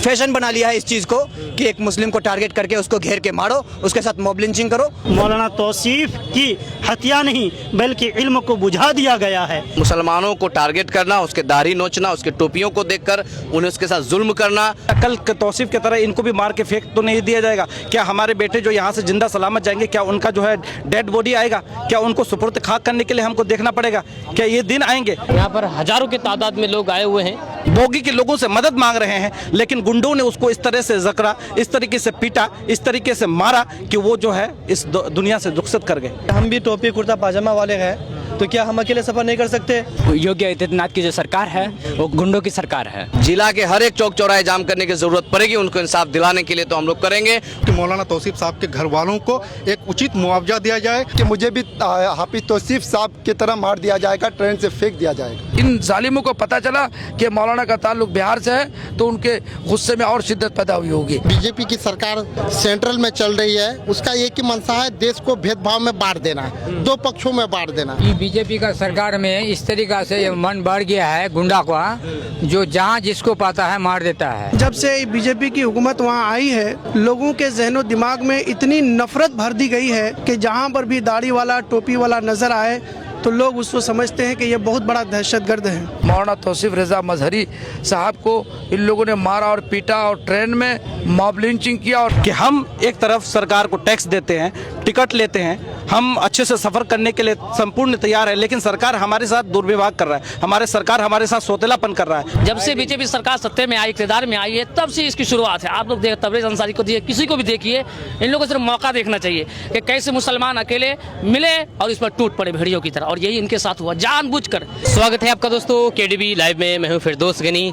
Fashion बना लिया है इस चीज़ को कि एक मुस्लिम को टारगेट करके उसको घेर के मारो, उसके साथ मॉब लिंचिंग करो। मौलाना तौसीफ की हत्या नहीं बल्कि इल्म को बुझा दिया गया है। मुसलमानों को टारगेट करना, उसके दाढ़ी नोचना, उसके टोपियों को देखकर उन्हें उसके साथ जुल्म करना। कल तौसीफ की तरह इनको भी मार के फेंक तो नहीं दिया जाएगा? क्या हमारे बेटे जो यहाँ से जिंदा सलामत जाएंगे, क्या उनका जो है डेड बॉडी आएगा? क्या उनको सुपुर्द खाक करने के लिए हमको देखना पड़ेगा? क्या ये दिन आएंगे? यहाँ पर हजारों की तादाद में लोग आए हुए हैं, बोगी के लोगों से मदद मांग रहे हैं, लेकिन गुंडों ने उसको इस तरह से जकरा, इस तरीके से पीटा, इस तरीके से मारा कि वो जो है इस दुनिया से रुखसत कर गए। हम भी टोपी कुर्ता पाजामा वाले हैं, तो क्या हम अकेले सफर नहीं कर सकते? योगी आदित्यनाथ की जो सरकार है वो गुंडों की सरकार है। जिला के हर एक चौक चौराहे जाम करने की जरूरत पड़ेगी, उनको इंसाफ दिलाने के लिए तो हम लोग करेंगे कि मौलाना तौसीफ साहब के घर वालों को एक उचित मुआवजा दिया जाए कि मुझे भी हाफिज तौसीफ साहब की तरह मार दिया जाएगा, ट्रेन से फेंक दिया जाएगा। इन जालिमों को पता चला कि मौलाना का ताल्लुक बिहार से है तो उनके गुस्से में और शिद्दत पैदा हुई होगी। बीजेपी की सरकार सेंट्रल में चल रही है, उसका एक ही मंशा है देश को भेदभाव में बांट देना, दो पक्षों में बांट देना। बीजेपी का सरकार में इस तरीका से ये मन बढ़ गया है गुंडा का, जो जहाँ जिसको पाता है मार देता है। जब से बीजेपी की हुकूमत वहाँ आई है, लोगों के जहनो दिमाग में इतनी नफरत भर दी गई है कि जहाँ पर भी दाढ़ी वाला टोपी वाला नजर आए तो लोग उसको समझते हैं कि ये बहुत बड़ा दहशतगर्द है। मौलाना तौसीफ रजा मजहरी साहब को इन लोगों ने मारा और पीटा और ट्रेन में मॉब लिंचिंग किया। और कि हम एक तरफ सरकार को टैक्स देते हैं, टिकट लेते हैं, हम अच्छे से सफर करने के लिए संपूर्ण तैयार है, लेकिन सरकार हमारे साथ दुर्व्यवहार कर रहा है, हमारे सरकार हमारे साथ सोतेलापन कर रहा है। जब से बीजेपी सरकार सत्ते में आई, इक़्तिदार में आई है, तब से इसकी शुरुआत है। आप लोग देखिए, तबरेज़ अंसारी को देखिए, किसी को भी देखिए, इन लोगों को सिर्फ मौका देखना चाहिए कि कैसे मुसलमान अकेले मिले और इस पर टूट पड़े भेड़ियों की तरह, और यही इनके साथ हुआ जानबूझकर। स्वागत है आपका दोस्तों केडीबी लाइव में। मैं हूं फिरदौस गनी।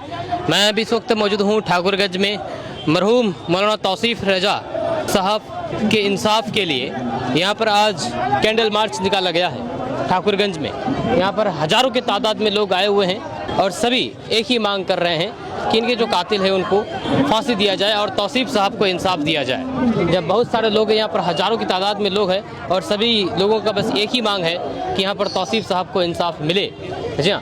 मैं भी इस वक्त मौजूद हूं ठाकुरगंज में। मरहूम मौलाना तौसीफ रजा साहब के इंसाफ के लिए यहाँ पर आज कैंडल मार्च निकाला गया है ठाकुरगंज में। यहाँ पर हजारों की तादाद में लोग आए हुए हैं और सभी एक ही मांग कर रहे हैं कि इनके जो कातिल हैं उनको फांसी दिया जाए और तौसीफ साहब को इंसाफ दिया जाए। जब बहुत सारे लोग हैं, यहाँ पर हजारों की तादाद में लोग हैं और सभी लोगों का बस एक ही मांग है कि यहाँ पर तौसीफ साहब को इंसाफ मिले। जी हाँ,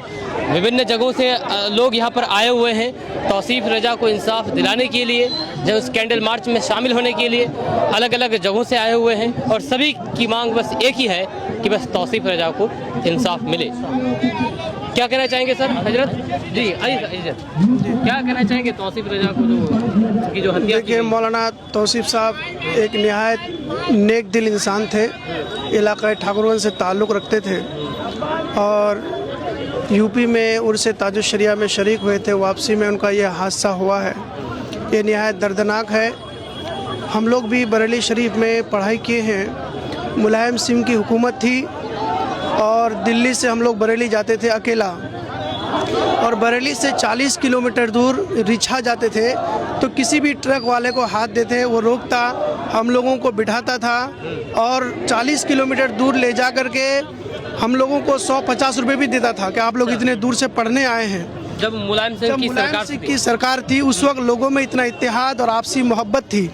विभिन्न जगहों से लोग यहाँ पर आए हुए हैं तौसीफ रजा को इंसाफ दिलाने के लिए, जो इस कैंडल मार्च में शामिल होने के लिए अलग अलग जगहों से आए हुए हैं और सभी की मांग बस एक ही है कि बस तौसीफ रजा को इंसाफ मिले। क्या कहना चाहेंगे सर? हजरत जी, इज्जत क्या कहना चाहेंगे तौसीफ रजा को जो हत्या? देखिए, मौलाना तौसीफ साहब एक निहायत नेक दिल इंसान थे, इलाका ठाकुरगंज से ताल्लुक़ रखते थे और यूपी में उर्स ताजुश शरिया में शरीक हुए थे। वापसी में उनका ये हादसा हुआ है, ये निहायत दर्दनाक है। हम लोग भी बरेली शरीफ में पढ़ाई किए हैं। मुलायम सिंह की हुकूमत थी और दिल्ली से हम लोग बरेली जाते थे अकेला, और बरेली से 40 किलोमीटर दूर रिछा जाते थे तो किसी भी ट्रक वाले को हाथ देते वो रोकता, हम लोगों को बिठाता था और 40 किलोमीटर दूर ले जा कर के हम लोगों को 150 रुपये भी देता था कि आप लोग इतने दूर से पढ़ने आए हैं। जब मुलायम सिंह की सरकार थी उस वक्त लोगों में इतना इत्तेहाद और आपसी मोहब्बत थी,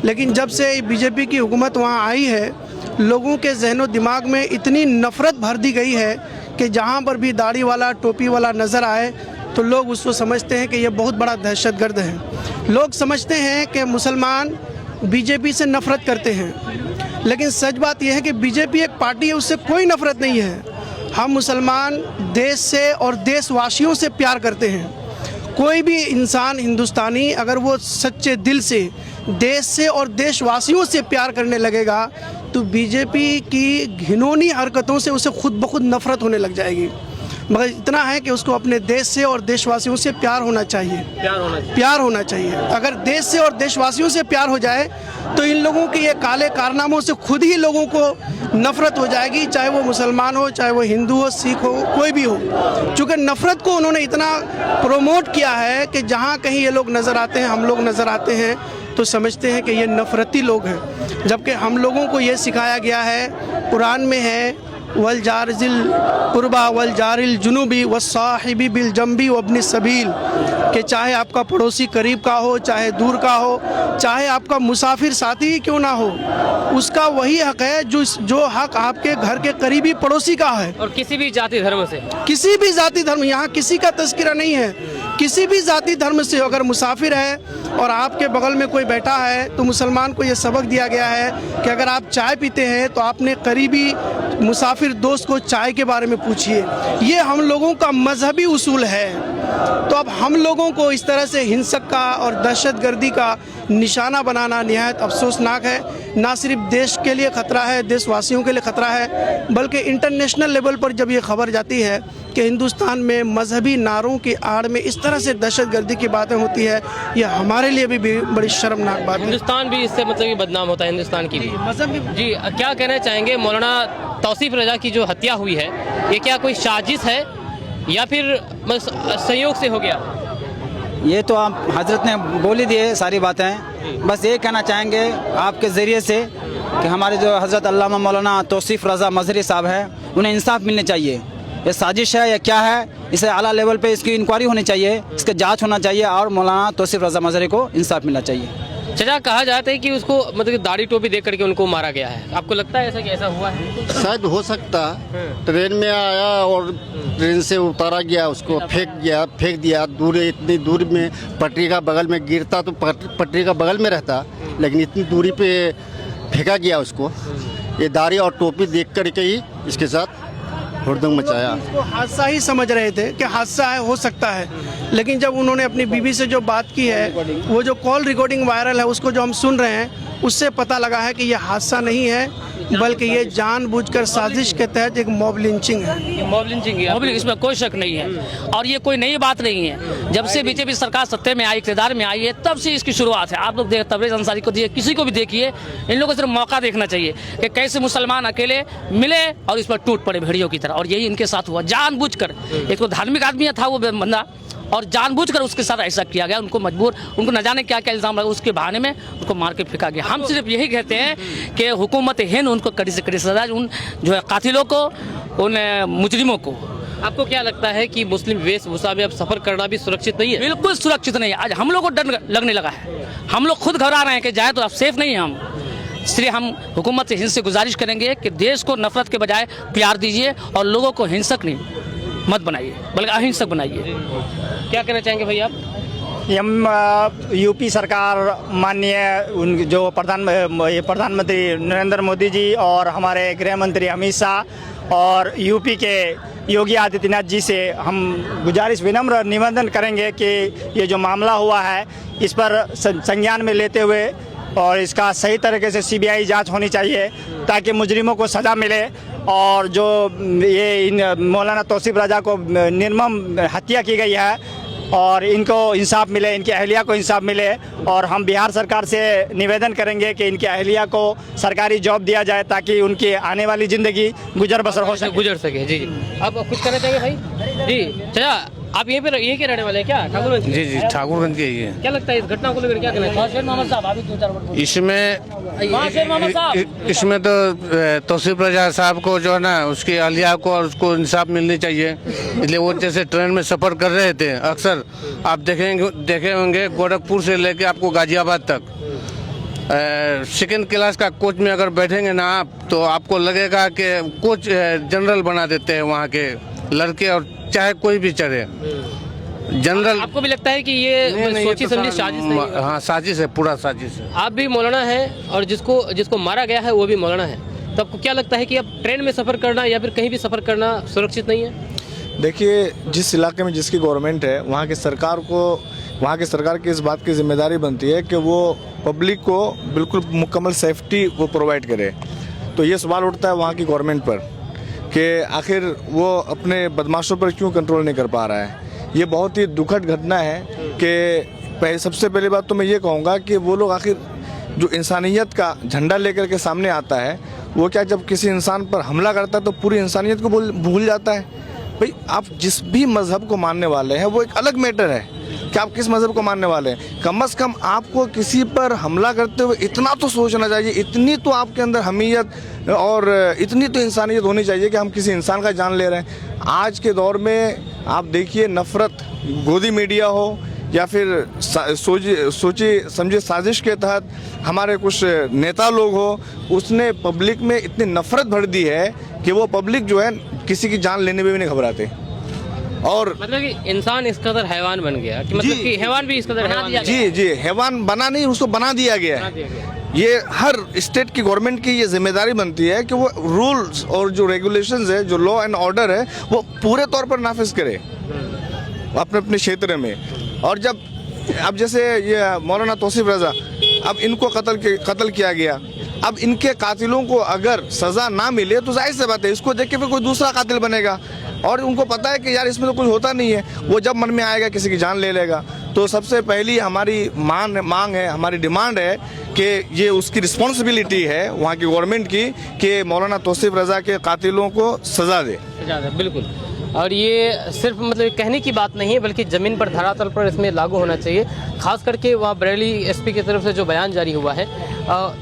लेकिन जब से बीजेपी की हुकूमत वहाँ आई है, लोगों के जहनो दिमाग में इतनी नफरत भर दी गई है कि जहाँ पर भी दाढ़ी वाला टोपी वाला नज़र आए तो लोग उसको समझते हैं कि ये बहुत बड़ा दहशतगर्द है। लोग समझते हैं कि मुसलमान बीजेपी से नफरत करते हैं, लेकिन सच बात यह है कि बीजेपी एक पार्टी है, उससे कोई नफरत नहीं है। हम मुसलमान देश से और देशवासियों से प्यार करते हैं। कोई भी इंसान हिंदुस्तानी अगर वो सच्चे दिल से देश से और देशवासियों से प्यार करने लगेगा तो बीजेपी की घिनौनी हरकतों से उसे खुद ब खुद नफरत होने लग जाएगी। मगर इतना है कि उसको अपने देश से और देशवासियों से प्यार होना चाहिए, प्यार होना चाहिए। अगर देश से और देशवासियों से प्यार हो जाए तो इन लोगों के ये काले कारनामों से खुद ही लोगों को नफरत हो जाएगी, चाहे वो मुसलमान हो, चाहे वो हिंदू हो, सिख हो, कोई भी हो। चूँकि नफरत को उन्होंने इतना प्रमोट किया है कि जहाँ कहीं ये लोग नज़र आते हैं, हम लोग नज़र आते हैं तो समझते हैं कि ये नफरती लोग हैं, जबकि हम लोगों को ये सिखाया गया है, कुरान में है, वल जारिल कुर्बा वल जारिल जुनूबी वस्साहिबी बिल जंबी वब्नि सबील, कि चाहे आपका पड़ोसी करीब का हो, चाहे दूर का हो, चाहे आपका मुसाफिर साथी ही क्यों ना हो, उसका वही हक है जो हक आपके घर के करीबी पड़ोसी का है। और किसी भी जाति धर्म से, किसी भी जाति धर्म, यहाँ किसी का तस्करा नहीं है, किसी भी जाति धर्म से अगर मुसाफिर है और आपके बगल में कोई बैठा है तो मुसलमान को ये सबक दिया गया है कि अगर आप चाय पीते हैं तो अपने करीबी मुसाफिर दोस्त को चाय के बारे में पूछिए। ये हम लोगों का मजहबी उसूल है। तो अब हम लोगों को इस तरह से हिंसक का और दहशतगर्दी का निशाना बनाना निहायत अफसोसनाक है। ना सिर्फ देश के लिए ख़तरा है, देशवासियों के लिए ख़तरा है, बल्कि इंटरनेशनल लेवल पर जब ये खबर जाती है कि हिंदुस्तान में मजहबी नारों की आड़ में इस तरह से दहशतगर्दी की बातें होती है, ये हमारे लिए भी बड़ी शर्मनाक बात है। हिंदुस्तान भी इससे मतलब कि बदनाम होता है, हिंदुस्तान की भी। मजहब जी, क्या कहना चाहेंगे मौलाना तौसीफ रजा की जो हत्या हुई है, ये क्या कोई साजिश है या फिर संयोग से हो गया? ये तो आप हजरत ने बोल ही दिए सारी बातें। बस ये कहना चाहेंगे आपके ज़रिए से कि हमारे जो हजरत अल्लामा मौलाना तौसीफ रजा मजहरी साहब हैं, उन्हें इंसाफ मिलना चाहिए। ये साजिश है या क्या है, इसे आला लेवल पे इसकी इंक्वायरी होनी चाहिए, इसका जांच होना चाहिए और मौलाना तौसीफ रजा मजहरी को इंसाफ मिलना चाहिए। चाचा, कहा जाता है कि उसको मतलब कि दाढ़ी टोपी देख करके उनको मारा गया है, आपको लगता है ऐसा कि ऐसा हुआ है? शायद हो सकता। ट्रेन में आया और ट्रेन से उतारा गया, उसको फेंक दिया दूर, इतनी दूर में पटरी का बगल में गिरता तो पटरी का बगल में रहता, लेकिन इतनी दूरी पे फेंका गया उसको। ये दाढ़ी और टोपी देख करके ही इसके साथ हुड़दंग मचाया। इसको हादसा ही समझ रहे थे कि हादसा है, हो सकता है, लेकिन जब उन्होंने अपनी बीवी से जो बात की है, वो जो कॉल रिकॉर्डिंग वायरल है, उसको जो हम सुन रहे हैं, उससे पता लगा है कि ये हादसा नहीं है, बल्कि ये जानबूझकर साजिश के तहत एक मॉब लिंचिंग है। मॉब लिंचिंग, इसमें कोई शक नहीं है और ये कोई नई बात नहीं है। जब से बीजेपी सरकार सत्ते में आई, इक़्तिदार में आई है, तब से इसकी शुरुआत है। आप लोग देख, तबरेज़ अंसारी को दिए, किसी को भी देखिए, इन लोगों को सिर्फ मौका देखना चाहिए कि कैसे मुसलमान अकेले मिले और इस पर टूट पड़े भेड़ियों की तरह। और यही इनके साथ हुआ, जानबूझकर। एक तो धार्मिक आदमी था वो बंदा, और जानबूझकर उसके साथ ऐसा किया गया। उनको न जाने क्या क्या इल्ज़ाम लगा, उसके बहाने में उनको मार के फेंका गया। हम सिर्फ यही कहते हैं कि हुकूमत हिंद उनको कड़ी से कड़ी सजा, उन जो है कातिलों को, उन मुजरिमों को। आपको क्या लगता है कि मुस्लिम वेशभूषा में अब सफर करना भी सुरक्षित नहीं है? बिल्कुल सुरक्षित नहीं है। आज हम लोग को डर लगने लगा है, हम लोग खुद घबरा रहे हैं कि जाए तो अब सेफ नहीं है हम। इसलिए हम हुकूमत से हिंद से गुजारिश करेंगे कि देश को नफरत के बजाय प्यार दीजिए और लोगों को हिंसक नहीं मत बनाइए, बल्कि अहिंसक बनाइए। क्या कहना चाहेंगे भैया आप? हम यूपी सरकार माननीय जो प्रधानमंत्री नरेंद्र मोदी जी और हमारे गृह मंत्री अमित शाह और यूपी के योगी आदित्यनाथ जी से हम गुजारिश, विनम्र निवेदन करेंगे कि ये जो मामला हुआ है, इस पर संज्ञान में लेते हुए और इसका सही तरीके से सीबीआई जांच होनी चाहिए ताकि मुजरिमों को सज़ा मिले और जो ये मौलाना तौसीफ रजा को निर्मम हत्या की गई है और इनको इंसाफ मिले, इनकी अहलिया को इंसाफ मिले। और हम बिहार सरकार से निवेदन करेंगे कि इनकी अहलिया को सरकारी जॉब दिया जाए ताकि उनकी आने वाली ज़िंदगी गुजर बसर हो सके, गुजर सके। जी, आप कुछ कहना चाहेंगे भाई? जी चाचा, आप यहीं पे के रहने वाले हैं क्या? ठाकुरगंज? जी, ठाकुरगंज के ही है। क्या लगता है इस घटना को लेकर, क्या कहना है? इसमें तो तौसीफ रजा साहब को जो है ना, उसकी अहलिया को और उसको इंसाफ मिलनी चाहिए। इसलिए वो जैसे ट्रेन में सफ़र कर रहे थे, अक्सर आप देखे होंगे गोरखपुर से लेके आपको गाजियाबाद तक सेकेंड क्लास का कोच में अगर बैठेंगे ना आप, तो आपको लगेगा कि कोच जनरल बना देते हैं वहाँ के लड़के, और चाहे कोई भी चढ़े जनरल। आपको भी लगता है कि ये सोची समझी साजिश नहीं है? हाँ, साजिश है, पूरा साजिश है। आप भी मौलाना है और जिसको मारा गया है वो भी मौलाना है, तो आपको क्या लगता है कि अब ट्रेन में सफ़र करना या फिर कहीं भी सफ़र करना सुरक्षित नहीं है? देखिए, जिस इलाके में जिसकी गवर्नमेंट है, वहाँ की सरकार की इस बात की जिम्मेदारी बनती है कि वो पब्लिक को बिल्कुल मुकम्मल सेफ्टी वो प्रोवाइड करे। तो ये सवाल उठता है वहाँ की गवर्नमेंट पर कि आखिर वो अपने बदमाशों पर क्यों कंट्रोल नहीं कर पा रहा है। ये बहुत ही दुखद घटना है कि सबसे पहली बात तो मैं ये कहूँगा कि वो लोग आखिर जो इंसानियत का झंडा लेकर के सामने आता है, वो क्या जब किसी इंसान पर हमला करता है तो पूरी इंसानियत को भूल जाता है। भाई, आप जिस भी मज़हब को मानने वाले हैं वो एक अलग मैटर है कि आप किस मज़हब को मानने वाले हैं। कम से कम आपको किसी पर हमला करते हुए इतना तो सोचना चाहिए, इतनी तो आपके अंदर हमीयत और इतनी तो इंसानियत होनी चाहिए कि हम किसी इंसान का जान ले रहे हैं। आज के दौर में आप देखिए, नफ़रत गोदी मीडिया हो या फिर सोची समझे साजिश के तहत हमारे कुछ नेता लोग हो, उसने पब्लिक में इतनी नफ़रत भर दी है कि वो पब्लिक जो है किसी की जान लेने में भी नहीं घबराते। और मतलब कि इंसान इस कदर हैवान बन गया कि मतलब कि हैवान भी इस कदर हैवान जी हैवान बना नहीं, उसको बना दिया गया है। ये हर स्टेट की गवर्नमेंट की ये जिम्मेदारी बनती है कि वो रूल्स और जो रेगुलेशंस है, जो लॉ एंड ऑर्डर है, वो पूरे तौर पर नाफिज करे अपने अपने क्षेत्र में। और जब अब जैसे ये मौलाना तौसीफ रजा, अब इनको कत्ल किया गया, अब इनके कातिलों को अगर सज़ा ना मिले तो जाहिर सी बात है इसको देख के फिर कोई दूसरा कातिल बनेगा, और उनको पता है कि यार इसमें तो कुछ होता नहीं है, वो जब मन में आएगा किसी की जान ले लेगा। तो सबसे पहली हमारी मांग है, हमारी डिमांड है कि ये उसकी रिस्पॉन्सिबिलिटी है वहाँ की गवर्नमेंट की कि मौलाना तौसीफ रजा के कातिलों को सज़ा दे। बिल्कुल। और ये सिर्फ मतलब कहने की बात नहीं है, बल्कि ज़मीन पर धरातल पर इसमें लागू होना चाहिए। खास करके वहाँ बरेली एसपी की तरफ से जो बयान जारी हुआ है,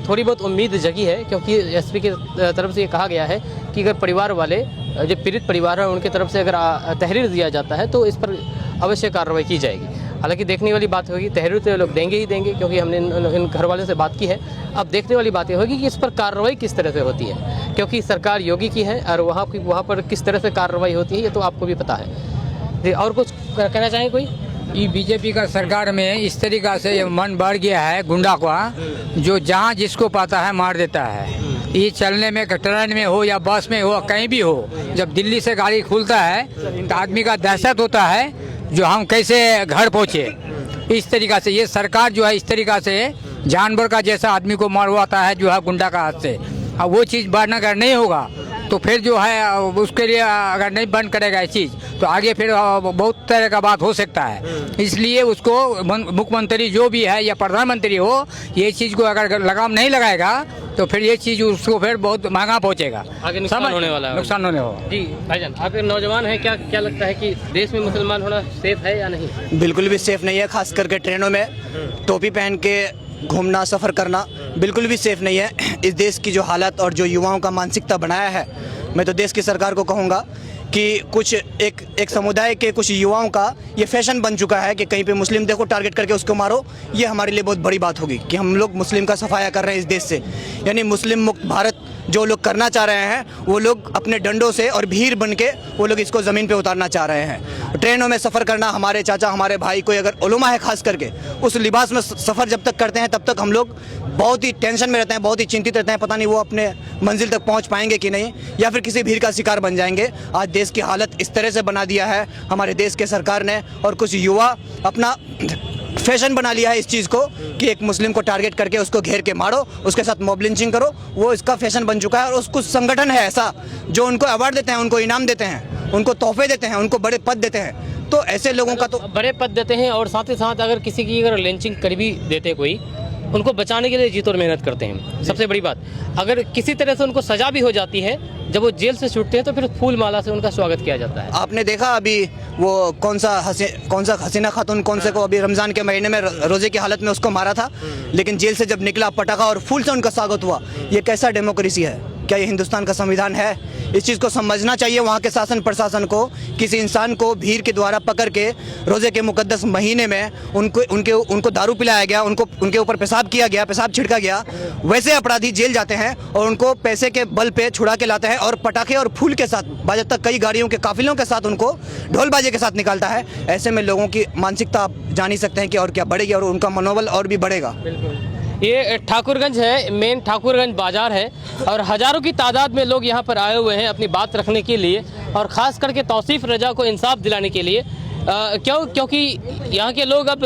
थोड़ी बहुत उम्मीद जगी है, क्योंकि एसपी की तरफ से ये कहा गया है कि अगर परिवार वाले जो पीड़ित परिवार है उनकी तरफ से अगर तहरीर दिया जाता है तो इस पर अवश्य कार्रवाई की जाएगी। हालांकि देखने वाली बात होगी, तहरीर तो लोग देंगे ही देंगे, क्योंकि हमने इन घर वालों से बात की है। अब देखने वाली बात ये होगी कि इस पर कार्रवाई किस तरह से होती है, क्योंकि सरकार योगी की है और वहाँ पर किस तरह से कार्रवाई होती है ये तो आपको भी पता है। और कुछ कहना चाहेंगे कोई? ये बीजेपी का सरकार में इस तरीका से ये मन बढ़ गया है गुंडा का, जो जहाँ जिसको पाता है मार देता है। ये चलने में, ट्रेन में हो या बस में हो, कहीं भी हो, जब दिल्ली से गाड़ी खुलता है तो आदमी का दहशत होता है जो हम कैसे घर पहुँचे। इस तरीका से ये सरकार जो है इस तरीका से जानवर का जैसा आदमी को मरवाता है जो है गुंडा का हाथ से। अब वो चीज़ बंद अगर नहीं होगा तो फिर जो है उसके लिए अगर नहीं बंद करेगा ये चीज़ तो आगे फिर बहुत तरह का बात हो सकता है। इसलिए उसको मुख्यमंत्री जो भी है या प्रधानमंत्री हो, ये चीज़ को अगर लगाम नहीं लगाएगा तो फिर ये चीज़ उसको फिर बहुत महंगा पहुंचेगा, आगे नुकसान होने वाला है। नुकसान होने वाला। जी भाईजान, आप एक नौजवान हैं, क्या लगता है कि देश में मुसलमान होना सेफ है या नहीं? बिल्कुल भी सेफ नहीं है। खास करके ट्रेनों में टोपी पहन के घूमना, सफ़र करना बिल्कुल भी सेफ नहीं है। इस देश की जो हालत और जो युवाओं का मानसिकता बनाया है, मैं तो देश की सरकार को कहूँगा कि कुछ एक समुदाय के कुछ युवाओं का ये फैशन बन चुका है कि कहीं पे मुस्लिम देखो टारगेट करके उसको मारो। ये हमारे लिए बहुत बड़ी बात होगी कि हम लोग मुस्लिम का सफाया कर रहे हैं इस देश से। यानी मुस्लिम मुक्त भारत जो लोग करना चाह रहे हैं वो लोग अपने डंडों से और भीड़ बन के वो लोग इसको ज़मीन पे उतारना चाह रहे हैं। ट्रेनों में सफ़र करना, हमारे चाचा, हमारे भाई, कोई अगर उलमा है खास करके, उस लिबास में सफ़र जब तक करते हैं तब तक हम लोग बहुत ही टेंशन में रहते हैं, बहुत ही चिंतित रहते हैं, पता नहीं वो अपने मंजिल तक पहुंच पाएंगे कि नहीं, या फिर किसी भीड़ का शिकार बन जाएंगे। आज देश की हालत इस तरह से बना दिया है हमारे देश के सरकार ने, और कुछ युवा अपना फैशन बना लिया है इस चीज़ को कि एक मुस्लिम को टारगेट करके उसको घेर के मारो, उसके साथ मॉब लिंचिंग करो। वो इसका फैशन बन चुका है। और कुछ संगठन है ऐसा जो उनको अवार्ड देते हैं, उनको इनाम देते हैं, उनको तोहफे देते हैं, उनको बड़े पद देते हैं। तो ऐसे लोगों का तो बड़े पद देते हैं, और साथ ही साथ अगर किसी की अगर लिंचिंग कर भी देते कोई, उनको बचाने के लिए जी तोड़ मेहनत करते हैं। सबसे बड़ी बात, अगर किसी तरह से उनको सजा भी हो जाती है, जब वो जेल से छूटते हैं तो फिर फूल माला से उनका स्वागत किया जाता है। आपने देखा अभी वो कौन सा हसीना खातून कौन से को अभी रमज़ान के महीने में रोज़े की हालत में उसको मारा था, लेकिन जेल से जब निकला पटाखा और फूल से उनका स्वागत हुआ। ये कैसा डेमोक्रेसी है? क्या ये हिंदुस्तान का संविधान है? इस चीज़ को समझना चाहिए वहाँ के शासन प्रशासन को। किसी इंसान को भीड़ के द्वारा पकड़ के रोज़े के मुकद्दस महीने में उनको दारू पिलाया गया, उनके ऊपर पेशाब किया गया, पेशाब छिड़का गया। वैसे अपराधी जेल जाते हैं और उनको पैसे के बल पे छुड़ा के लाते हैं और पटाखे और फूल के साथ, बाज़ाब्ता कई गाड़ियों के काफिलों के साथ, उनको ढोल बाजे के साथ निकालता है। ऐसे में लोगों की मानसिकता आप जान ही सकते हैं कि और क्या बढ़ेगी, और उनका मनोबल और भी बढ़ेगा। ये ठाकुरगंज है, मेन ठाकुरगंज बाजार है, और हज़ारों की तादाद में लोग यहाँ पर आए हुए हैं अपनी बात रखने के लिए, और ख़ास करके तौसीफ रजा को इंसाफ दिलाने के लिए। क्योंकि यहाँ के लोग अब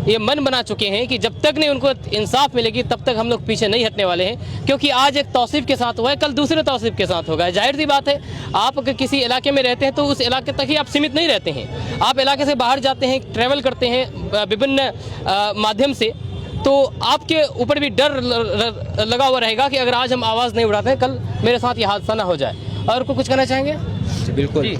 ये मन बना चुके हैं कि जब तक नहीं उनको इंसाफ मिलेगी तब तक हम लोग पीछे नहीं हटने वाले हैं। क्योंकि आज एक तौसीफ के साथ हुआ है, कल दूसरे तौसीफ के साथ होगा। जाहिर सी बात है, आप अगर किसी इलाके में रहते हैं तो उस इलाके तक ही आप सीमित नहीं रहते हैं। आप इलाके से बाहर जाते हैं, ट्रैवल करते हैं विभिन्न माध्यम से, तो आपके ऊपर भी डर लगा हुआ रहेगा कि अगर आज हम आवाज़ नहीं उठाते हैं, कल मेरे साथ ये हादसा ना हो जाए। और कुछ कहना चाहेंगे? बिल्कुल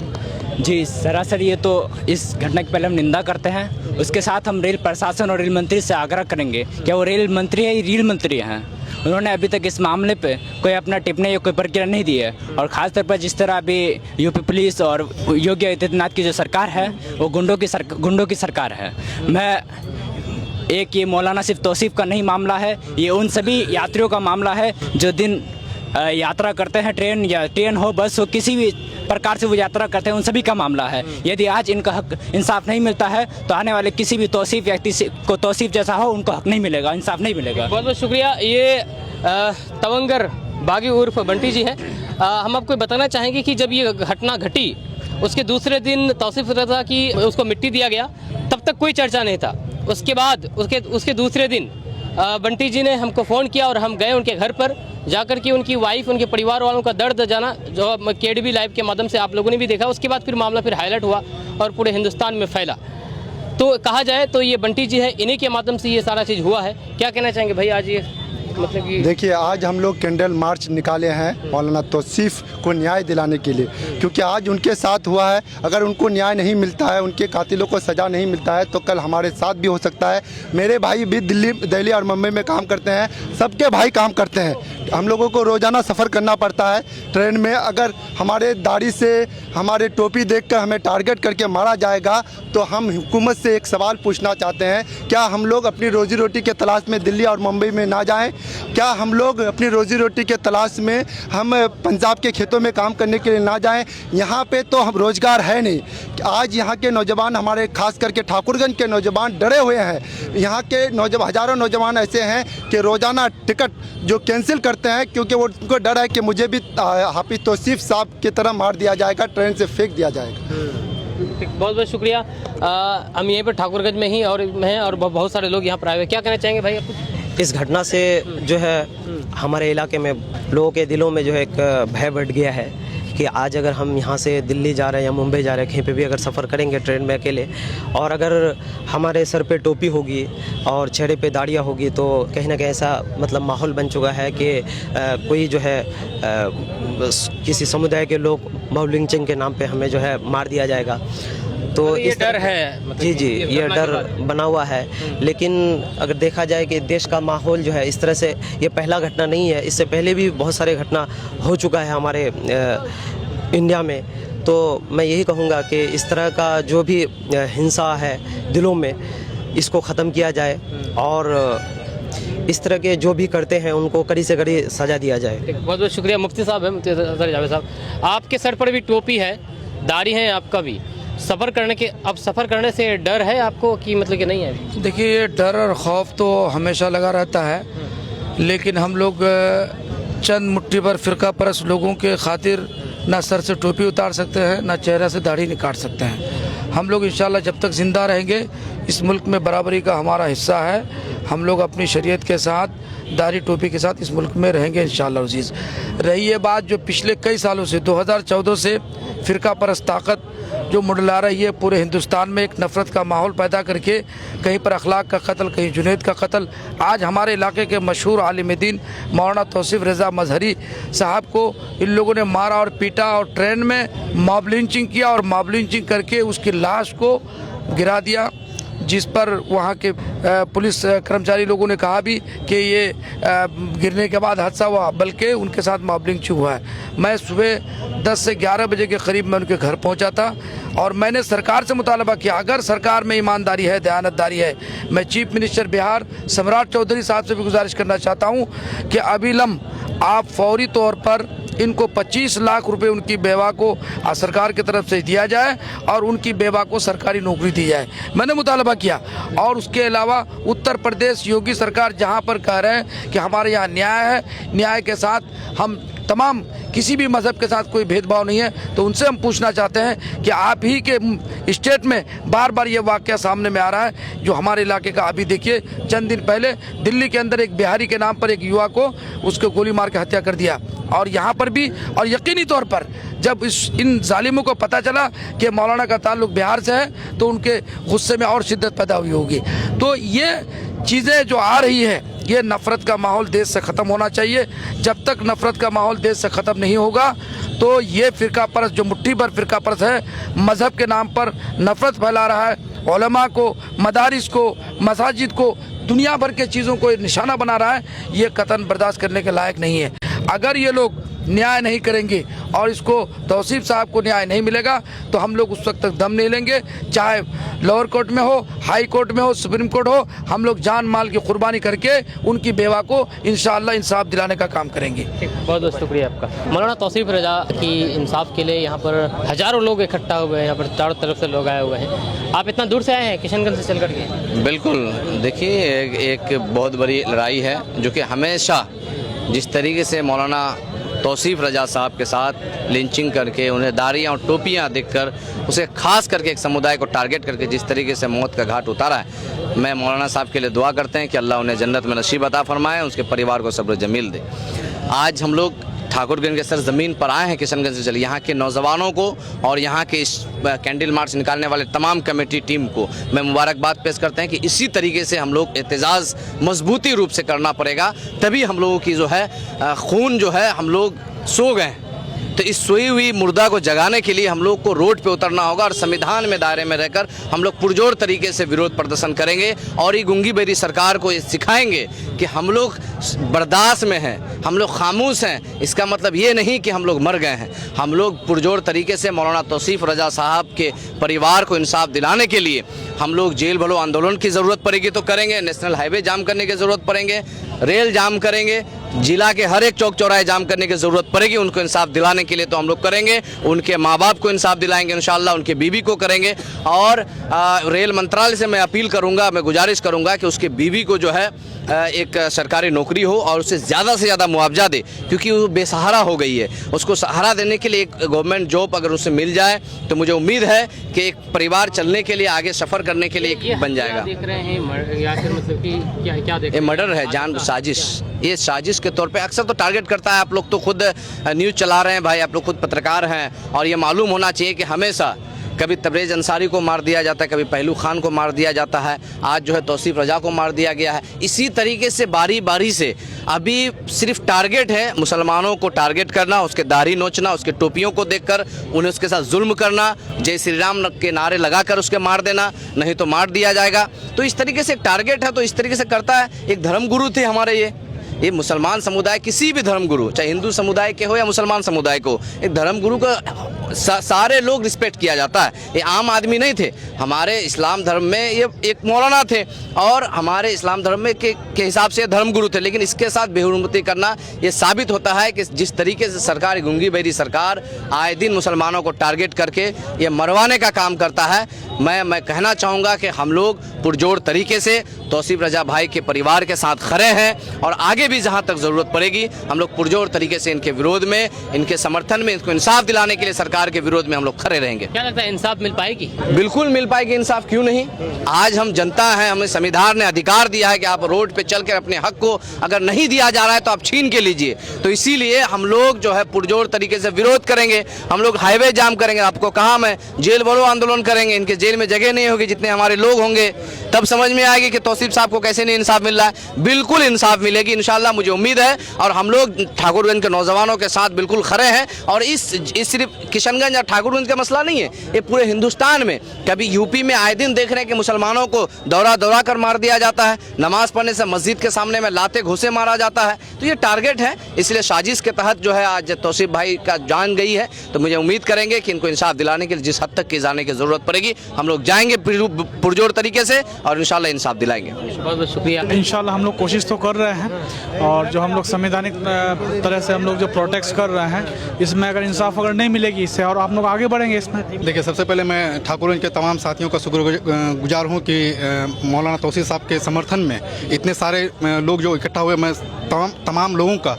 जी, सरासर ये तो इस घटना की पहले हम निंदा करते हैं। उसके साथ हम रेल प्रशासन और रेल मंत्री से आग्रह करेंगे, क्या वो रेल मंत्री है या रेल मंत्री हैं? उन्होंने अभी तक इस मामले पे कोई अपना टिप्पणी या कोई प्रक्रिया नहीं दी है। और ख़ासतौर पर जिस तरह अभी यूपी पुलिस और योगी आदित्यनाथ की जो सरकार है वो गुंडों की सरकार है। ये मौलाना सिर्फ तौसीफ का नहीं मामला है, ये उन सभी यात्रियों का मामला है जो दिन यात्रा करते हैं, ट्रेन हो, बस हो, किसी भी प्रकार से वो यात्रा करते हैं उन सभी का मामला है। यदि आज इनका हक इंसाफ नहीं मिलता है तो आने वाले किसी भी तौसीफ व्यक्ति को तौसीफ जैसा हो उनको हक नहीं मिलेगा, इंसाफ नहीं मिलेगा। बहुत बहुत शुक्रिया। ये तवंगर बागी उर्फ बंटी जी हैं। हम आपको बताना चाहेंगे कि जब ये घटना घटी उसके दूसरे दिन तौसीफ रजा की उसको मिट्टी दिया गया, तब तक कोई चर्चा नहीं था। उसके बाद उसके दूसरे दिन बंटी जी ने हमको फ़ोन किया और हम गए उनके घर पर जाकर के उनकी वाइफ, उनके परिवार वालों का दर्द जाना, जो KDB लाइव के माध्यम से आप लोगों ने भी देखा। उसके बाद फिर मामला फिर हाईलाइट हुआ और पूरे हिंदुस्तान में फैला। तो कहा जाए तो ये बंटी जी है, इन्हीं के माध्यम से ये सारा चीज़ हुआ है। क्या कहना चाहेंगे भाई आज ये मतलब कि? देखिए, आज हम लोग कैंडल मार्च निकाले हैं मौलाना तौसीफ को न्याय दिलाने के लिए, क्योंकि आज उनके साथ हुआ है। अगर उनको न्याय नहीं मिलता है, उनके कातिलों को सज़ा नहीं मिलता है, तो कल हमारे साथ भी हो सकता है। मेरे भाई भी दिल्ली और मुंबई में काम करते हैं, सबके भाई काम करते हैं। हम लोगों को रोज़ाना सफ़र करना पड़ता है ट्रेन में। अगर हमारे दाढ़ी से, हमारे टोपी देखकर हमें टारगेट करके मारा जाएगा तो हम हुकूमत से एक सवाल पूछना चाहते हैं, क्या हम लोग अपनी रोज़ी रोटी के तलाश में दिल्ली और मुंबई में ना जाएं? क्या हम लोग अपनी रोज़ी रोटी के तलाश में हम पंजाब के खेतों में काम करने के लिए ना जाएं? यहाँ पे तो हम रोज़गार है नहीं। आज यहाँ के नौजवान, हमारे खास करके ठाकुरगंज के नौजवान डरे हुए हैं। यहाँ के हज़ारों नौजवान ऐसे हैं कि रोज़ाना टिकट जो कैंसिल करते हैं, क्योंकि वो उनको डर है कि मुझे भी हाफिज तौसीफ साहब की तरह मार दिया जाएगा, ट्रेन से फेंक दिया जाएगा। बहुत बहुत शुक्रिया। हम यहीं पर ठाकुरगंज में ही और बहुत सारे लोग यहाँ पर आए हुए। क्या कहना चाहेंगे भाई आप? इस घटना से जो है हमारे इलाके में लोगों के दिलों में जो है एक भय बढ़ गया है कि आज अगर हम यहाँ से दिल्ली जा रहे हैं या मुंबई जा रहे हैं, कहीं पे भी अगर सफ़र करेंगे ट्रेन में अकेले, और अगर हमारे सर पे टोपी होगी और चेहरे पे दाढ़ियाँ होगी, तो कहीं ना कहीं ऐसा मतलब माहौल बन चुका है कि कोई जो है किसी समुदाय के लोग मॉब लिंचिंग के नाम पे हमें जो है मार दिया जाएगा। तो ये डर है मतलब जी, ये डर बना हुआ है। लेकिन अगर देखा जाए कि देश का माहौल जो है इस तरह से, ये पहला घटना नहीं है, इससे पहले भी बहुत सारे घटना हो चुका है हमारे इंडिया में। तो मैं यही कहूँगा कि इस तरह का जो भी हिंसा है दिलों में, इसको ख़त्म किया जाए और इस तरह के जो भी करते हैं उनको कड़ी से कड़ी सज़ा दिया जाए। बहुत बहुत शुक्रिया। मुफ्ती साहब है, मुफ्ती जावेद साहब, आपके सर पर भी टोपी है, दाढ़ी है आपका भी, सफ़र करने से डर है आपको कि मतलब कि नहीं है? देखिए, ये डर और खौफ तो हमेशा लगा रहता है, लेकिन हम लोग चंद मुट्ठी भर फ़िरका परस्त लोगों के खातिर ना सर से टोपी उतार सकते हैं, ना चेहरा से दाढ़ी निकाल सकते हैं। हम लोग इंशाल्लाह जब तक ज़िंदा रहेंगे, इस मुल्क में बराबरी का हमारा हिस्सा है। हम लोग अपनी शरीयत के साथ, दाढ़ी टोपी के साथ इस मुल्क में रहेंगे इंशाल्लाह अज़ीज़। रही ये बात जो पिछले कई सालों से 2014 से फ़िरका परस्त ताकत जो मुडला रही है पूरे हिंदुस्तान में, एक नफ़रत का माहौल पैदा करके, कहीं पर अखलाक का कत्ल, कहीं जुनैद का कत्ल। आज हमारे इलाके के मशहूर आलिम दीन मौलाना तौसीफ रज़ा मजहरी साहब को इन लोगों ने मारा और पीटा और ट्रेन में मॉब लिंचिंग किया और मॉब लिंचिंग करके उसकी लाश को गिरा दिया, जिस पर वहाँ के पुलिस कर्मचारी लोगों ने कहा भी कि ये गिरने के बाद हादसा हुआ, बल्कि उनके साथ मॉब लिंचिंग हुआ है। मैं सुबह 10 से 11 बजे के करीब मैं उनके घर पहुँचा था और मैंने सरकार से मुतालबा किया, अगर सरकार में ईमानदारी है, दयानतदारी है, मैं चीफ मिनिस्टर बिहार सम्राट चौधरी साहब से भी गुजारिश करना चाहता हूँ कि अबिलम आप फौरी तौर पर इनको 25 लाख रुपए उनकी बेवा को सरकार की तरफ से दिया जाए और उनकी बेवा को सरकारी नौकरी दी जाए। मैंने मुतालबा किया। और उसके अलावा उत्तर प्रदेश योगी सरकार जहां पर कह रहे हैं कि हमारे यहाँ न्याय है, न्याय के साथ हम तमाम किसी भी मज़हब के साथ कोई भेदभाव नहीं है, तो उनसे हम पूछना चाहते हैं कि आप ही के स्टेट में बार बार ये वाक़या सामने में आ रहा है जो हमारे इलाके का। अभी देखिए, चंद दिन पहले दिल्ली के अंदर एक बिहारी के नाम पर एक युवा को उसको गोली मार के हत्या कर दिया। और यहाँ पर भी, और यकीनी तौर पर जब इन जालिमों को पता चला कि मौलाना का ताल्लुक बिहार से है, तो उनके गुस्से में और शिद्दत पैदा हुई होगी। तो ये चीज़ें जो आ रही है, ये नफ़रत का माहौल देश से ख़त्म होना चाहिए। जब तक नफ़रत का माहौल देश से ख़त्म नहीं होगा, तो ये फ़िरका परस्त जो मुट्ठी भर फ़िरका परस्त है, मज़हब के नाम पर नफ़रत फैला रहा है, उलमा को, मदारिस को, मसाजिद को, दुनिया भर के चीज़ों को निशाना बना रहा है, ये कतन बर्दाश्त करने के लायक नहीं है। अगर ये लोग न्याय नहीं करेंगे और इसको तौसीफ साहब को न्याय नहीं मिलेगा तो हम लोग उस वक्त तक दम नहीं लेंगे, चाहे लोअर कोर्ट में हो, हाई कोर्ट में हो, सुप्रीम कोर्ट हो, हम लोग जान माल की कुर्बानी करके उनकी बेवा को इंशाअल्लाह इंसाफ दिलाने का काम करेंगे। बहुत बहुत शुक्रिया आपका। मौलाना तौसीफ रजा की इंसाफ के लिए यहाँ पर हजारों लोग इकट्ठा हुए हैं, यहाँ पर चारों तरफ से लोग आए हुए हैं। आप इतना दूर से आए हैं किशनगंज से चल करके? बिल्कुल, देखिए एक बहुत बड़ी लड़ाई है जो कि हमेशा जिस तरीके से मौलाना तौसीफ रजा साहब के साथ लिंचिंग करके उन्हें दाढ़ियाँ और टोपियाँ देकर उसे खास करके एक समुदाय को टारगेट करके जिस तरीके से मौत का घाट उतारा है, मैं मौलाना साहब के लिए दुआ करते हैं कि अल्लाह उन्हें जन्नत में नसीब अता फरमाए, उसके परिवार को सब्र जमील दे। आज हम लोग ठाकुरगंज के सरजमीन पर आए हैं किशनगंज से चलिए, यहाँ के नौजवानों को और यहाँ के इस कैंडल मार्च निकालने वाले तमाम कमेटी टीम को मैं मुबारकबाद पेश करते हैं कि इसी तरीके से हम लोग एहतजाज मजबूती रूप से करना पड़ेगा, तभी हम लोगों की जो है खून जो है, हम लोग सो गए तो इस सोई हुई मुर्दा को जगाने के लिए हम लोग को रोड पे उतरना होगा और संविधान में दायरे में रहकर हम लोग पुरजोर तरीके से विरोध प्रदर्शन करेंगे और ये गुंगी बेरी सरकार को ये सिखाएंगे कि हम लोग बर्दाश्त में हैं, हम लोग खामोश हैं। इसका मतलब ये नहीं कि हम लोग मर गए हैं, हम लोग पुरजोर तरीके से मौलाना तौसीफ रजा साहब के परिवार को इंसाफ दिलाने के लिए हम लोग जेल भरो आंदोलन की ज़रूरत पड़ेगी तो करेंगे, नेशनल हाईवे जाम करने की ज़रूरत पड़ेंगे, रेल जाम करेंगे, जिला के हर एक चौक चौराहे जाम करने की ज़रूरत पड़ेगी, उनको इंसाफ दिलाने के लिए तो हम लोग करेंगे, उनके माँ बाप को इंसाफ दिलाएंगे इंशाल्लाह, उनके बीवी को करेंगे। और रेल मंत्रालय से मैं अपील करूंगा, मैं गुजारिश करूंगा कि उसके बीवी को जो है एक सरकारी नौकरी हो और उसे ज़्यादा से ज़्यादा मुआवजा दे, क्योंकि वो बेसहारा हो गई है। उसको सहारा देने के लिए एक गवर्नमेंट जॉब अगर उसे मिल जाए तो मुझे उम्मीद है कि एक परिवार चलने के लिए, आगे सफ़र करने के लिए एक बन जाएगा। देख रहे हैं या फिर मतलब कि क्या देख ये मर्डर है, जान साजिश, ये साजिश के तौर पे अक्सर तो टारगेट करता है। आप लोग तो खुद न्यूज़ चला रहे हैं भाई, आप लोग खुद पत्रकार हैं और ये मालूम होना चाहिए कि हमेशा कभी तबरेज़ अंसारी को मार दिया जाता है, कभी पहलू खान को मार दिया जाता है, आज जो है तौसीफ रजा को मार दिया गया है। इसी तरीके से बारी बारी से अभी सिर्फ टारगेट है मुसलमानों को टारगेट करना, उसके दाढ़ी नोचना, उसके टोपियों को देखकर उन्हें उसके साथ जुल्म करना, जय श्री राम के नारे लगाकर उसके मार देना, नहीं तो मार दिया जाएगा। तो इस तरीके से टारगेट है, तो इस तरीके से करता है। एक धर्मगुरु थे हमारे ये मुसलमान समुदाय, किसी भी धर्मगुरु, चाहे हिंदू समुदाय के हो या मुसलमान समुदाय को, एक धर्मगुरु का सारे लोग रिस्पेक्ट किया जाता है। ये आम आदमी नहीं थे। हमारे इस्लाम धर्म में ये एक मौलाना थे और हमारे इस्लाम धर्म में के हिसाब से धर्मगुरु थे, लेकिन इसके साथ बेहुरमती करना ये साबित होता है कि जिस तरीके से सरकार, गुंगी बेरी सरकार आए दिन मुसलमानों को टारगेट करके ये मरवाने का काम करता है। मैं कहना चाहूँगा कि हम लोग पुरजोर तरीके से तौसीफ रजा भाई के परिवार के साथ खड़े हैं और आगे भी जहाँ तक ज़रूरत पड़ेगी हम लोग पुरजोर तरीके से इनके विरोध में, इनके समर्थन में, इनको इंसाफ दिलाने के लिए सरकार के विरोध में हम लोग खड़े रहेंगे। क्या लगता है इंसाफ मिल पाएगी? बिल्कुल मिल पाएगी इंसाफ, क्यों नहीं। आज हम जनता हैं, हमें संविधान ने अधिकार दिया है कि आप रोड पे चलकर अपने हक को अगर नहीं दिया जा रहा है तो आप छीन के लीजिए। तो इसीलिए हम लोग जो है पुरजोर तरीके से विरोध करेंगे, हम लोग हाईवे जाम करेंगे। आपको कहा मैं, जेल भरो आंदोलन करेंगे। इनके जेल में जगह नहीं होगी, जितने हमारे लोग होंगे तब समझ में आएगी कि तौसीफ साहब को कैसे नहीं इंसाफ मिल रहा है। बिल्कुल इंसाफ मिलेगी इंशाल्लाह, मुझे उम्मीद है। और हम लोग ठाकुरगंज के नौजवानों के साथ बिल्कुल खड़े हैं। और इस सिर्फ किशनगंज और ठाकुरगंज का मसला नहीं है, ये पूरे हिंदुस्तान में, कभी यूपी में आए दिन देख रहे हैं कि मुसलमानों को दौड़ा कर मार दिया जाता है, नमाज पढ़ने से मस्जिद के सामने में लाते घुसे मारा जाता है। तो ये टारगेट है, इसलिए साजिश के तहत जो है आज तौसीफ भाई का जान गई है। तो मुझे उम्मीद करेंगे कि इनको इंसाफ दिलाने के लिए जिस हद तक की जाने की ज़रूरत पड़ेगी हम लोग जाएंगे पुरजोर तरीके से और इंशाल्लाह इंसाफ दिलाएंगे। बहुत बहुत शुक्रिया। इंशाल्लाह हम लोग कोशिश तो कर रहे हैं और जो हम लोग संवैधानिक तरह से हम लोग जो प्रोटेक्ट कर रहे हैं, इसमें अगर इंसाफ अगर नहीं मिलेगी इससे और आप लोग आगे बढ़ेंगे इसमें। देखिए, सबसे पहले मैं ठाकुरगंज के तमाम साथियों का शुक्रगुजार हूँ कि मौलाना तौसीफ साहब के समर्थन में इतने सारे लोग जो इकट्ठा हुए, मैं तमाम लोगों का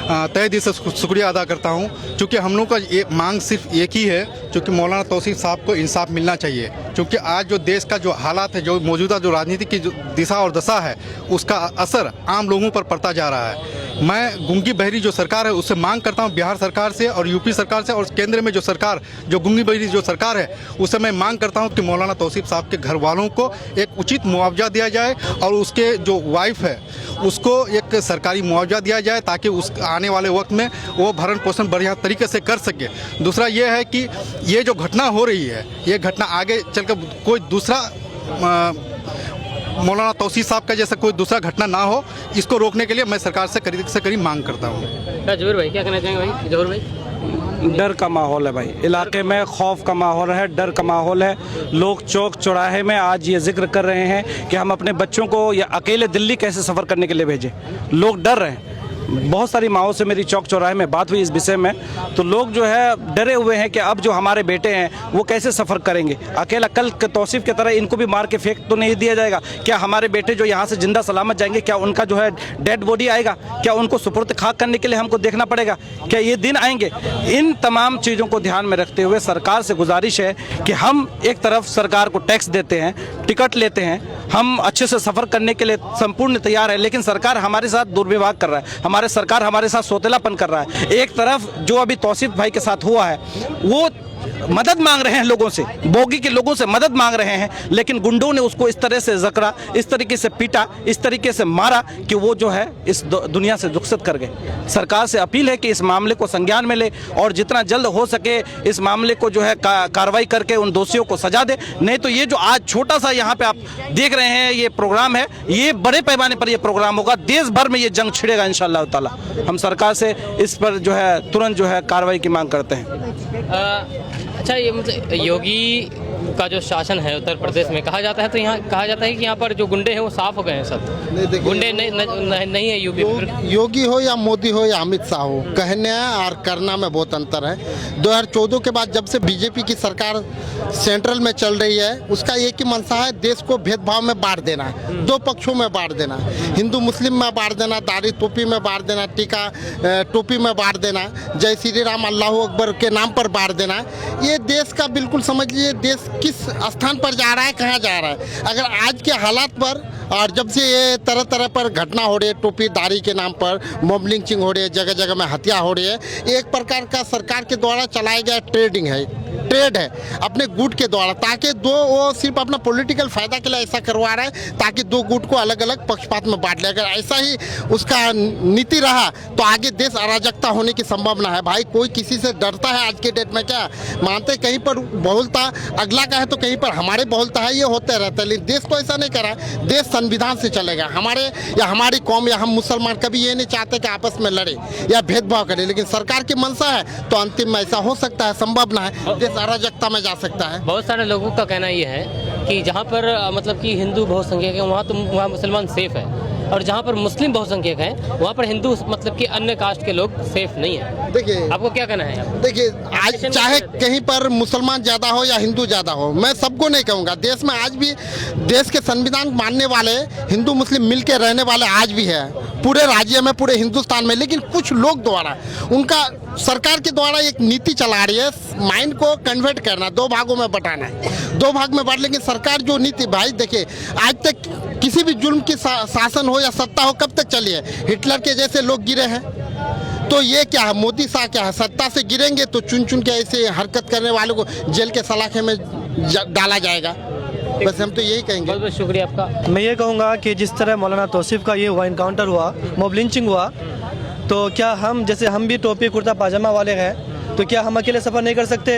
तहे दिल से शुक्रिया अदा करता हूँ। क्योंकि हम लोग का ये मांग सिर्फ एक ही है, क्योंकि मौलाना तौसीफ साहब को इंसाफ मिलना चाहिए। क्योंकि आज जो देश का जो हालात है, जो मौजूदा जो राजनीति की जो दिशा और दशा है, उसका असर आम लोगों पर पड़ता जा रहा है। मैं गुंगी बहरी जो सरकार है उससे मांग करता हूँ, बिहार सरकार से और यूपी सरकार से और केंद्र में जो सरकार, जो गुंगी बहरी जो सरकार है, उससे मैं मांग करता हूँ कि मौलाना तौसीफ साहब के घर वालों को एक उचित मुआवजा दिया जाए और उसके जो वाइफ है उसको एक सरकारी मुआवजा दिया जाए, ताकि उस आने वाले वक्त में वो भरण पोषण बढ़िया तरीके से कर सके। दूसरा ये है कि ये जो घटना हो रही है, ये घटना आगे चलकर कोई दूसरा मौलाना तौसीफ साहब का जैसा कोई दूसरा घटना ना हो, इसको रोकने के लिए मैं सरकार से करीब मांग करता हूँ। जहूर भाई क्या कहना चाहेंगे भाई? जहूर भाई, डर का माहौल है भाई, इलाके में खौफ का माहौल है, डर का माहौल है। लोग चौक चौराहे में आज ये जिक्र कर रहे हैं कि हम अपने बच्चों को या अकेले दिल्ली कैसे सफ़र करने के लिए भेजें। लोग डर रहे हैं। बहुत सारी माओं से मेरी चौक चौराहे में बात हुई इस विषय में, तो लोग जो है डरे हुए हैं कि अब जो हमारे बेटे हैं वो कैसे सफ़र करेंगे अकेला। कल तौसीफ की तरह इनको भी मार के फेंक तो नहीं दिया जाएगा क्या? हमारे बेटे जो यहाँ से जिंदा सलामत जाएंगे, क्या उनका जो है डेड बॉडी आएगा? क्या उनको सुपुर्द खाक करने के लिए हमको देखना पड़ेगा? क्या ये दिन आएंगे? इन तमाम चीज़ों को ध्यान में रखते हुए सरकार से गुजारिश है कि हम एक तरफ सरकार को टैक्स देते हैं, टिकट लेते हैं, हम अच्छे से सफ़र करने के लिए संपूर्ण तैयार है, लेकिन सरकार हमारे साथ दुर्व्यवहार कर रहा है, सरकार हमारे साथ सोतेलापन कर रहा है। एक तरफ जो अभी तौसीफ भाई के साथ हुआ है वो मदद मांग रहे हैं लोगों से, बोगी के लोगों से मदद मांग रहे हैं, लेकिन गुंडों ने उसको इस तरह से जकरा, इस तरीके से पीटा, इस तरीके से मारा कि वो जो है इस दुनिया से रुखसत कर गए। सरकार से अपील है कि इस मामले को संज्ञान में ले और जितना जल्द हो सके इस मामले को जो है कार्रवाई करके उन दोषियों को सजा दे। नहीं तो ये जो आज छोटा सा यहाँ पे आप देख रहे हैं ये प्रोग्राम है, ये बड़े पैमाने पर ये प्रोग्राम होगा, देश भर में ये जंग छिड़ेगा इंशाअल्लाह ताला। हम सरकार से इस पर जो है तुरंत जो है कार्रवाई की मांग करते हैं। अच्छा, ये मतलब योगी का जो शासन है उत्तर प्रदेश में, कहा जाता है तो यहाँ कहा जाता है कि यहाँ पर जो गुंडे हैं वो साफ हो गए हैं सब। गुंडे नहीं है यूपी में। योगी हो या मोदी हो या अमित शाह हो, कहने और करना में बहुत अंतर है। 2014 के बाद जब से बीजेपी की सरकार सेंट्रल में चल रही है, उसका एक ही मंशा है, देश को भेदभाव में बांट देना है, दो पक्षों में बांट देना, हिंदू मुस्लिम में बांट देना, दाढ़ी टोपी में बांट देना, टीका टोपी में बांट देना, जय श्री राम अल्लाह अकबर के नाम पर बांट देना। ये देश का बिल्कुल समझ लीजिए देश किस स्थान पर जा रहा है, कहाँ जा रहा है। अगर आज के हालात पर और जब से ये तरह तरह पर घटना हो रही है, टोपी दाढ़ी के नाम पर मॉब लिंचिंग हो रही है, जगह जगह में हत्या हो रही है, एक प्रकार का सरकार के द्वारा चलाया गया ट्रेड है अपने गुट के द्वारा, ताकि वो सिर्फ अपना पॉलिटिकल फायदा के लिए ऐसा करवा रहा है ताकि दो गुट को अलग अलग पक्षपात में बांट ले। अगर ऐसा ही उसका नीति रहा तो आगे देश अराजकता होने की संभावना है। भाई कोई किसी से डरता है आज के डेट में? क्या मानते कहीं पर बहुलता अगला का है तो कहीं पर हमारे बहुलता है, ये होते रहता है। लेकिन देश तो ऐसा नहीं करा, देश संविधान से चलेगा। हमारे या हमारी कौम या हम मुसलमान कभी ये नहीं चाहते कि आपस में लड़े या भेदभाव करे, लेकिन सरकार की मंशा है तो अंतिम में ऐसा हो सकता है, संभावना है, देश अराजकता में जा सकता है। बहुत सारे लोगों का कहना ये है कि जहाँ पर मतलब कि हिंदू बहुसंख्यक है वहाँ मुसलमान सेफ है, और जहाँ पर मुस्लिम बहुसंख्यक हैं वहाँ पर हिंदू मतलब कि अन्य कास्ट के लोग सेफ नहीं है। देखिए आपको क्या कहना है? देखिए आज चाहे कहीं पर मुसलमान ज़्यादा हो या हिंदू ज़्यादा हो, मैं सबको नहीं कहूँगा, देश में आज भी देश के संविधान मानने वाले हिंदू मुस्लिम मिल के रहने वाले आज भी है पूरे राज्य में, पूरे हिंदुस्तान में। लेकिन कुछ लोग द्वारा उनका सरकार के द्वारा एक नीति चला रही है, माइंड को कन्वर्ट करना, दो भागों में बटाना है, दो भाग में बांट। लेकिन सरकार जो नीति, भाई देखिए आज तक किसी भी जुल्म की शासन हो या सत्ता हो कब तक चली है? हिटलर के जैसे लोग गिरे हैं, तो ये क्या है? मोदी शाह क्या है? सत्ता से गिरेंगे तो चुन चुन के ऐसे हरकत करने वालों को जेल के सलाखे में डाला जाएगा। बस हम तो यही कहेंगे। बहुत बहुत शुक्रिया आपका। मैं ये कहूँगा कि जिस तरह मौलाना तौसीफ का ये हुआ, इनकाउंटर हुआ, मॉब लिंचिंग हुआ, तो क्या हम जैसे हम भी टोपी कुर्ता पाजामा वाले हैं तो क्या हम अकेले सफ़र नहीं कर सकते?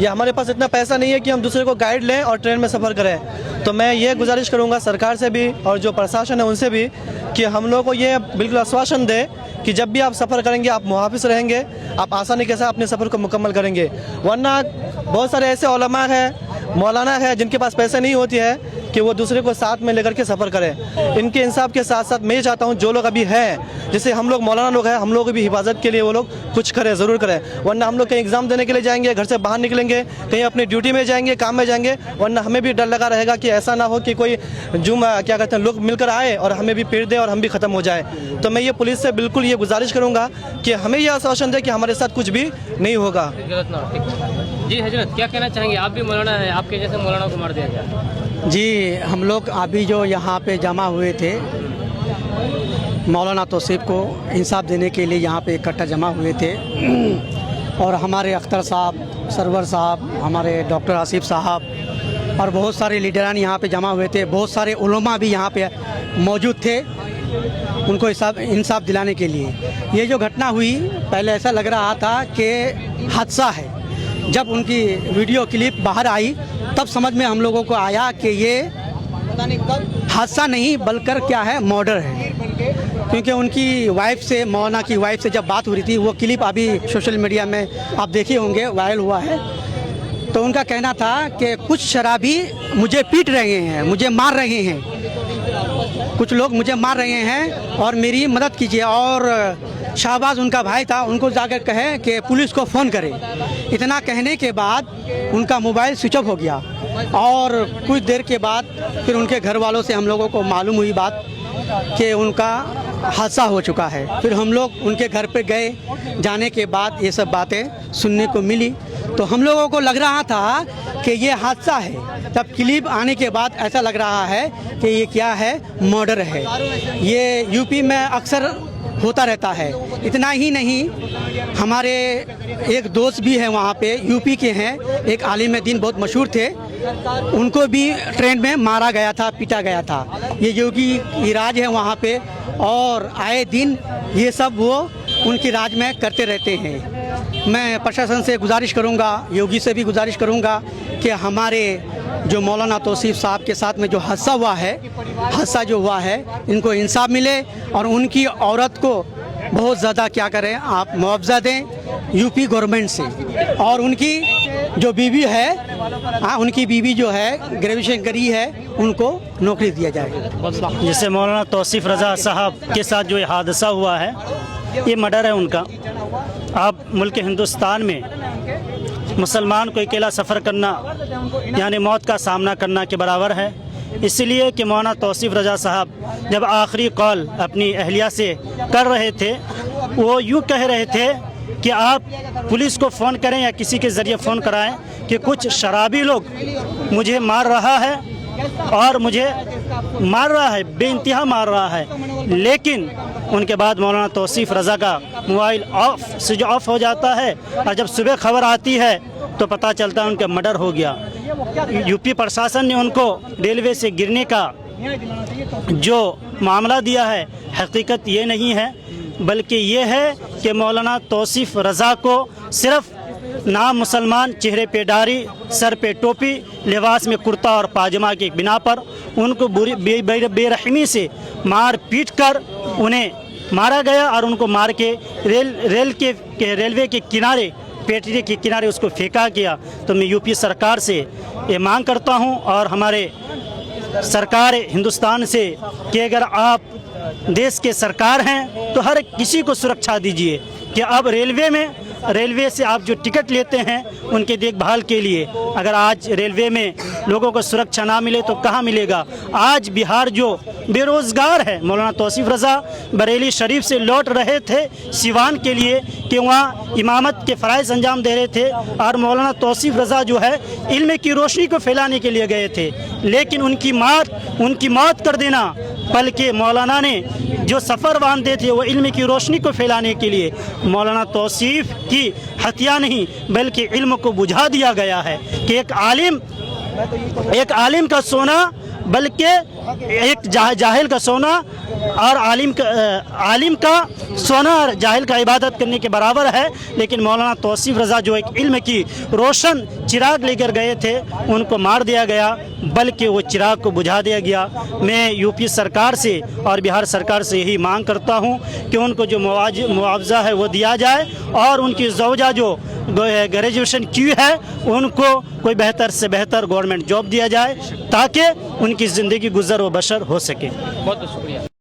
या हमारे पास इतना पैसा नहीं है कि हम दूसरे को गाइड लें और ट्रेन में सफ़र करें? तो मैं ये गुजारिश करूँगा सरकार से भी और जो प्रशासन है उनसे भी कि हम लोग को ये बिल्कुल आश्वासन दे कि जब भी आप सफ़र करेंगे आप मुहाफिज रहेंगे, आप आसानी के साथ अपने सफ़र को मुकम्मल करेंगे। वरना बहुत सारे ऐसे उलमा हैं, मौलाना है जिनके पास पैसे नहीं होती है कि वो दूसरे को साथ में लेकर के सफ़र करें। इनके इंसाफ के साथ साथ मैं ये चाहता हूँ जो लोग अभी हैं, जैसे हम लोग मौलाना लोग हैं, हम लोग भी हिफाजत के लिए वो लोग कुछ करें, ज़रूर करें। वरना हम लोग कहीं एग्ज़ाम देने के लिए जाएंगे, घर से बाहर निकलेंगे, कहीं अपनी ड्यूटी में जाएंगे, काम में जाएंगे, वरना हमें भी डर लगा रहेगा कि ऐसा ना हो कि कोई क्या कहते हैं लोग मिलकर आए और हमें भी पीट दे और हम भी ख़त्म हो जाए। तो मैं ये पुलिस से बिल्कुल ये गुजारिश करूँगा कि हमें ये आश्वासन दे कि हमारे साथ कुछ भी नहीं होगा। जी हजरत, क्या कहना चाहेंगे? आप भी मौलाना हैं, आपके जैसे मौलाना को मार दिया गया। जी, हम लोग अभी जो यहाँ पे जमा हुए थे मौलाना तौसीफ को इंसाफ देने के लिए यहाँ पे इकट्ठा जमा हुए थे, और हमारे अख्तर साहब, सरवर साहब, हमारे डॉक्टर आसिफ साहब और बहुत सारे लीडरान यहाँ पे जमा हुए थे। बहुत सारे उलमा भी यहाँ पे मौजूद थे उनको इंसाफ दिलाने के लिए। ये जो घटना हुई पहले ऐसा लग रहा था कि हादसा है, जब उनकी वीडियो क्लिप बाहर आई तब समझ में हम लोगों को आया कि ये हादसा नहीं बल्कि क्या है, मर्डर है। क्योंकि उनकी वाइफ से, मौलाना की वाइफ से जब बात हो रही थी, वो क्लिप अभी सोशल मीडिया में आप देखे होंगे, वायरल हुआ है। तो उनका कहना था कि कुछ शराबी मुझे पीट रहे हैं, मुझे मार रहे हैं, कुछ लोग मुझे मार रहे हैं और मेरी मदद कीजिए। और शाहबाज उनका भाई था, उनको जाकर कहे कि पुलिस को फ़ोन करे। इतना कहने के बाद उनका मोबाइल स्विच ऑफ हो गया और कुछ देर के बाद फिर उनके घर वालों से हम लोगों को मालूम हुई बात कि उनका हादसा हो चुका है। फिर हम लोग उनके घर पे गए, जाने के बाद ये सब बातें सुनने को मिली। तो हम लोगों को लग रहा था कि ये हादसा है, तब क्लिप आने के बाद ऐसा लग रहा है कि ये क्या है, मर्डर है। ये यूपी में अक्सर होता रहता है। इतना ही नहीं, हमारे एक दोस्त भी हैं वहाँ पे, यूपी के हैं, एक आलिम दीन बहुत मशहूर थे, उनको भी ट्रेन में मारा गया था, पीटा गया था। ये योगी की राज है वहाँ पे और आए दिन ये सब वो उनकी राज में करते रहते हैं। मैं प्रशासन से गुजारिश करूँगा, योगी से भी गुजारिश करूँगा कि हमारे जो मौलाना तौसीफ साहब के साथ में जो हादसा हुआ है, इनको इंसाफ मिले और उनकी औरत को बहुत ज़्यादा क्या करें आप, मुआवजा दें यूपी गवर्नमेंट से। और उनकी जो बीवी है, उनकी बीवी जो है ग्रेजुएशन करी है, उनको नौकरी दिया जाए। जैसे मौलाना तौसीफ रज़ा साहब के साथ जो हादसा हुआ है, ये मर्डर है उनका। अब मुल्क हिंदुस्तान में मुसलमान को अकेला सफ़र करना यानी मौत का सामना करना के बराबर है। इसलिए कि मौलाना तौसीफ रज़ा साहब जब आखिरी कॉल अपनी अहलिया से कर रहे थे, वो यूँ कह रहे थे कि आप पुलिस को फ़ोन करें या किसी के ज़रिए फ़ोन कराएं कि कुछ शराबी लोग मुझे मार रहा है और मुझे मार रहा है, बेइंतहा मार रहा है। लेकिन उनके बाद मौलाना तौसीफ रज़ा का मोबाइल स्विच ऑफ हो जाता है और जब सुबह खबर आती है तो पता चलता है उनका मर्डर हो गया। यूपी प्रशासन ने उनको रेलवे से गिरने का जो मामला दिया है, हकीकत ये नहीं है, बल्कि ये है कि मौलाना तौसीफ रज़ा को सिर्फ नाम मुसलमान, चेहरे पे दाढ़ी, सर पे टोपी, लिबास में कुर्ता और पायजामा के बिना पर उनको बेरहमी से मार पीट कर उन्हें मारा गया और उनको मार के रेलवे के किनारे, पेटरी के किनारे उसको फेंका गया। तो मैं यूपी सरकार से ये मांग करता हूं और हमारे सरकार हिंदुस्तान से कि अगर आप देश के सरकार हैं तो हर किसी को सुरक्षा दीजिए कि अब रेलवे से आप जो टिकट लेते हैं उनके देखभाल के लिए, अगर आज रेलवे में लोगों को सुरक्षा ना मिले तो कहाँ मिलेगा। आज बिहार जो बेरोज़गार है, मौलाना तौसीफ रज़ा बरेली शरीफ से लौट रहे थे सिवान के लिए कि वहाँ इमामत के फ़राइज़ अंजाम दे रहे थे और मौलाना तौसीफ रज़ा जो है इल्म की रोशनी को फैलाने के लिए गए थे, लेकिन उनकी मौत कर देना, बल्कि मौलाना ने जो सफ़र बांधे थे वो इल्म की रोशनी को फैलाने के लिए, मौलाना तौसीफ की हत्या नहीं बल्कि इल्म को बुझा दिया गया है कि एक आलिम का सोना बल्कि एक जाहिल का सोना और आलिम का सोना और जाहिल का इबादत करने के बराबर है। लेकिन मौलाना तौसीफ रज़ा जो एक इल्म की रोशन चिराग लेकर गए थे, उनको मार दिया गया, बल्कि वो चिराग को बुझा दिया गया। मैं यूपी सरकार से और बिहार सरकार से यही मांग करता हूँ कि उनको जो मुआवजा है वो दिया जाए और उनकी ज़ौजा जो ग्रेजुएशन की है उनको कोई बेहतर से बेहतर गवर्नमेंट जॉब दिया जाए ताकि उनकी ज़िंदगी गुजर व बसर हो सके। बहुत बहुत शुक्रिया।